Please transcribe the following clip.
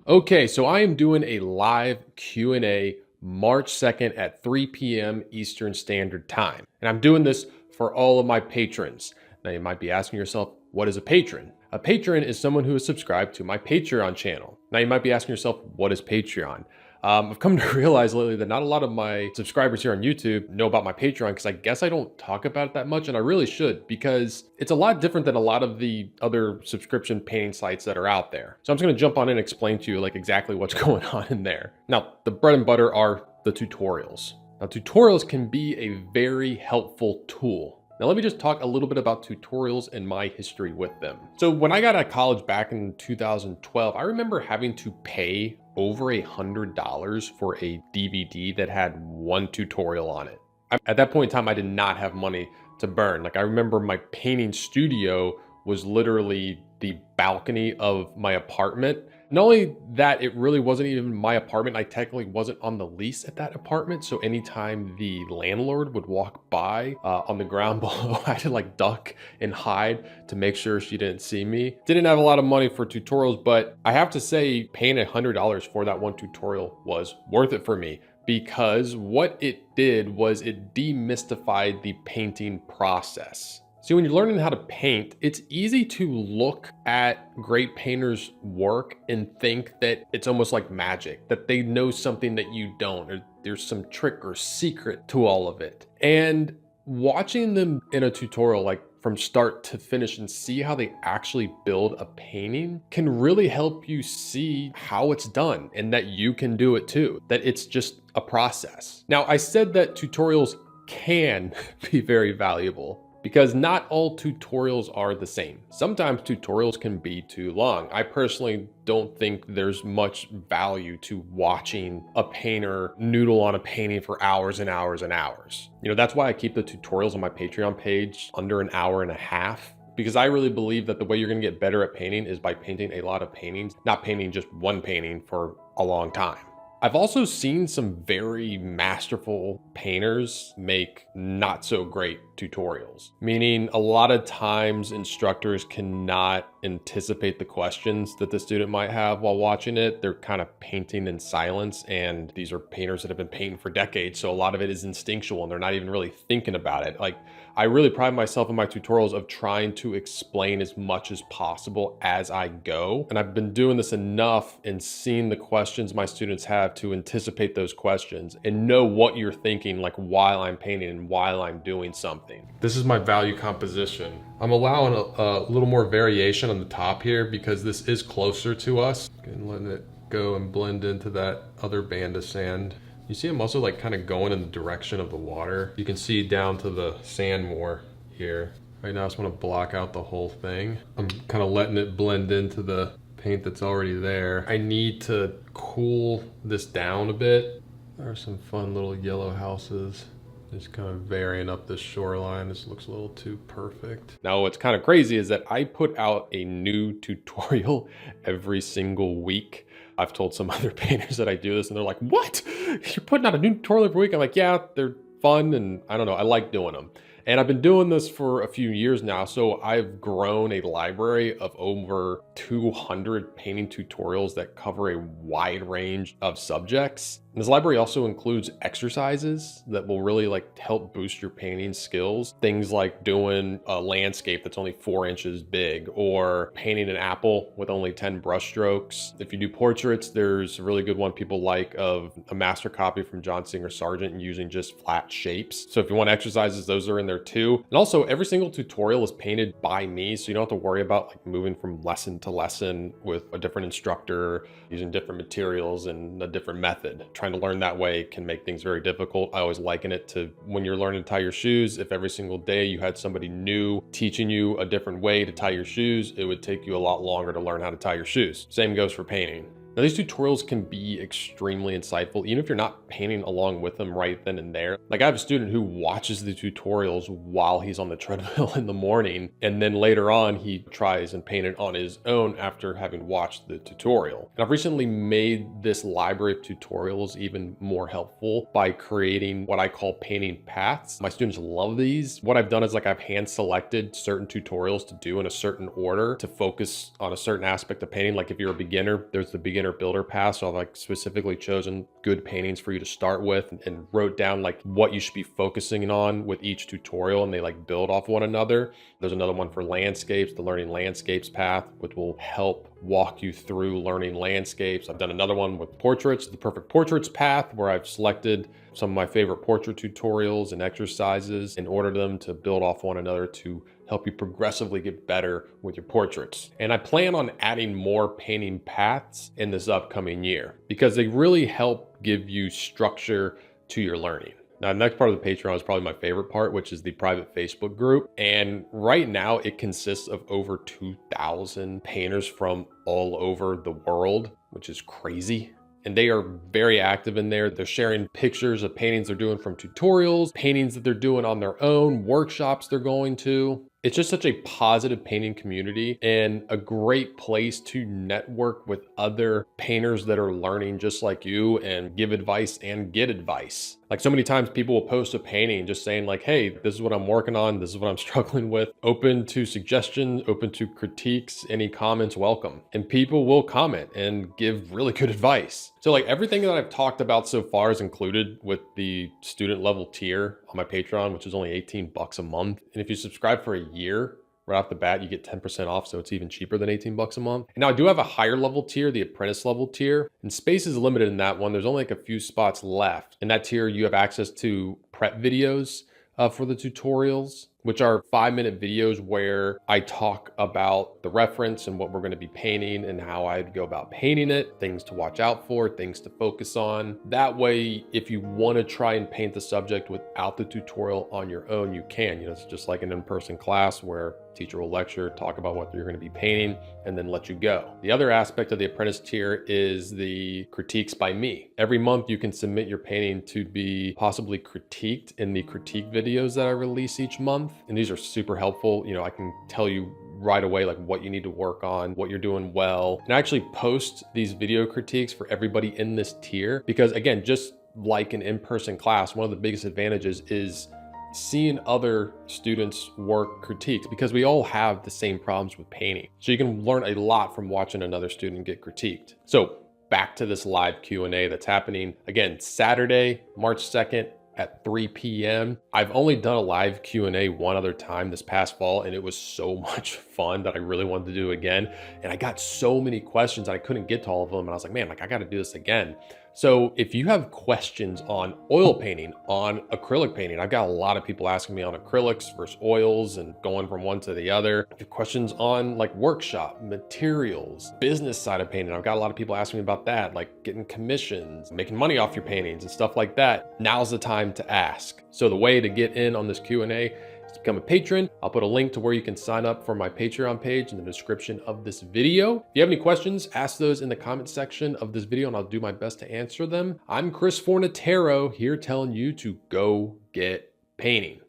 Okay, so I am doing a live Q&A March 2nd at 3 p.m. Eastern Standard Time. And I'm doing this for all of my patrons. Now you might be asking yourself, what is a patron? A patron is someone who is subscribed to my Patreon channel. Now you might be asking yourself, what is Patreon? I've come to realize lately that not a lot of my subscribers here on YouTube know about my Patreon because I guess I don't talk about it that much, and I really should, because it's a lot different than a lot of the other subscription painting sites that are out there. So I'm just gonna jump on in and explain to you like exactly what's going on in there. Now, the bread and butter are the tutorials. Now, tutorials can be a very helpful tool. Now, let me just talk a little bit about tutorials and my history with them. So when I got out of college back in 2012, I remember having to pay over $100 for a DVD that had one tutorial on it. At that point in time, I did not have money to burn. Like, I remember my painting studio was literally the balcony of my apartment. Not only that, it really wasn't even my apartment. I technically wasn't on the lease at that apartment. So anytime the landlord would walk by on the ground below, I had to like duck and hide to make sure she didn't see me. Didn't have a lot of money for tutorials, but I have to say paying $100 for that one tutorial was worth it for me, because what it did was it demystified the painting process. See, when you're learning how to paint, it's easy to look at great painters' work and think that it's almost like magic, that they know something that you don't, or there's some trick or secret to all of it. And watching them in a tutorial, like from start to finish, and see how they actually build a painting can really help you see how it's done and that you can do it too, that it's just a process. Now, I said that tutorials can be very valuable, because not all tutorials are the same. Sometimes tutorials can be too long. I personally don't think there's much value to watching a painter noodle on a painting for hours and hours and hours. You know, that's why I keep the tutorials on my Patreon page under an hour and a half, because I really believe that the way you're gonna get better at painting is by painting a lot of paintings, not painting just one painting for a long time. I've also seen some very masterful painters make not so great tutorials, meaning a lot of times instructors cannot anticipate the questions that the student might have while watching it. They're kind of painting in silence, and these are painters that have been painting for decades, so a lot of it is instinctual and they're not even really thinking about it. Like, I really pride myself in my tutorials of trying to explain as much as possible as I go. And I've been doing this enough and seeing the questions my students have to anticipate those questions and know what you're thinking, like while I'm painting and while I'm doing something. This is my value composition. I'm allowing a little more variation on the top here because this is closer to us, and letting it go and blend into that other band of sand. You see I'm also like kind of going in the direction of the water. You can see down to the sand more here. Right now I just want to block out the whole thing. I'm kind of letting it blend into the paint that's already there. I need to cool this down a bit. There are some fun little yellow houses. Just kind of varying up this shoreline. This looks a little too perfect. Now what's kind of crazy is that I put out a new tutorial every single week. I've told some other painters that I do this and they're like, what? You're putting out a new tutorial every week? I'm like, yeah, they're fun and I don't know, I like doing them. And I've been doing this for a few years now, so I've grown a library of over 200 painting tutorials that cover a wide range of subjects. And this library also includes exercises that will really like help boost your painting skills. Things like doing a landscape that's only 4 inches big, or painting an apple with only 10 brush strokes. If you do portraits, there's a really good one people like of a master copy from John Singer Sargent using just flat shapes. So if you want exercises, those are in there too. And also every single tutorial is painted by me, so you don't have to worry about like moving from lesson to lesson with a different instructor, using different materials and a different method. Trying to learn that way can make things very difficult. I always liken it to when you're learning to tie your shoes. If every single day you had somebody new teaching you a different way to tie your shoes, it would take you a lot longer to learn how to tie your shoes. Same goes for painting. Now, these tutorials can be extremely insightful, even if you're not painting along with them right then and there. Like, I have a student who watches the tutorials while he's on the treadmill in the morning, and then later on he tries and painted on his own after having watched the tutorial. And I've recently made this library of tutorials even more helpful by creating what I call painting paths. My students love these. What I've done is like I've hand selected certain tutorials to do in a certain order to focus on a certain aspect of painting. Like if you're a beginner, there's the beginner beginner builder path. So I've like specifically chosen good paintings for you to start with and wrote down like what you should be focusing on with each tutorial, and they like build off one another. There's another one for landscapes, the learning landscapes path, which will help walk you through learning landscapes. I've done another one with portraits, the perfect portraits path, where I've selected some of my favorite portrait tutorials and exercises and ordered them to build off one another to help you progressively get better with your portraits. And I plan on adding more painting paths in this upcoming year because they really help give you structure to your learning. Now, the next part of the Patreon is probably my favorite part, which is the private Facebook group. And right now it consists of over 2,000 painters from all over the world, which is crazy. And they are very active in there. They're sharing pictures of paintings they're doing from tutorials, paintings that they're doing on their own, workshops they're going to. It's just such a positive painting community and a great place to network with other painters that are learning just like you and give advice and get advice. Like so many times people will post a painting just saying like, hey, this is what I'm working on. This is what I'm struggling with. Open to suggestions, open to critiques, any comments, welcome. And people will comment and give really good advice. So like everything that I've talked about so far is included with the student level tier on my Patreon, which is only 18 bucks a month. And if you subscribe for a year, right off the bat, you get 10% off. So it's even cheaper than 18 bucks a month. And now I do have a higher level tier, the Apprentice level tier, and space is limited in that one. There's only like a few spots left. In that tier, you have access to prep videos for the tutorials, which are 5-minute videos where I talk about the reference and what we're going to be painting and how I'd go about painting it, things to watch out for, things to focus on. That way, if you want to try and paint the subject without the tutorial on your own, you can. You know, it's just like an in-person class where teacher will lecture, talk about what you're going to be painting, and then let you go. The other aspect of the Apprentice tier is the critiques by me. Every month you can submit your painting to be possibly critiqued in the critique videos that I release each month. And these are super helpful. You know, I can tell you right away like what you need to work on, what you're doing well. And I actually post these video critiques for everybody in this tier because again, just like an in-person class, one of the biggest advantages is seeing other students' work critiques because we all have the same problems with painting. So you can learn a lot from watching another student get critiqued. So back to this live Q&A that's happening again, Saturday, March 2nd at 3 p.m. I've only done a live Q&A one other time this past fall, and it was so much fun that I really wanted to do again. And I got so many questions, I couldn't get to all of them. And I was like, man, like I got to do this again. So if you have questions on oil painting, on acrylic painting, I've got a lot of people asking me on acrylics versus oils and going from one to the other. If you have questions on like workshop, materials, business side of painting, I've got a lot of people asking me about that, like getting commissions, making money off your paintings and stuff like that. Now's the time to ask. So the way to get in on this Q&A is to become a patron. I'll put a link to where you can sign up for my Patreon page in the description of this video. If you have any questions, ask those in the comment section of this video and I'll do my best to answer them. I'm Chris Fornatero here telling you to go get painting.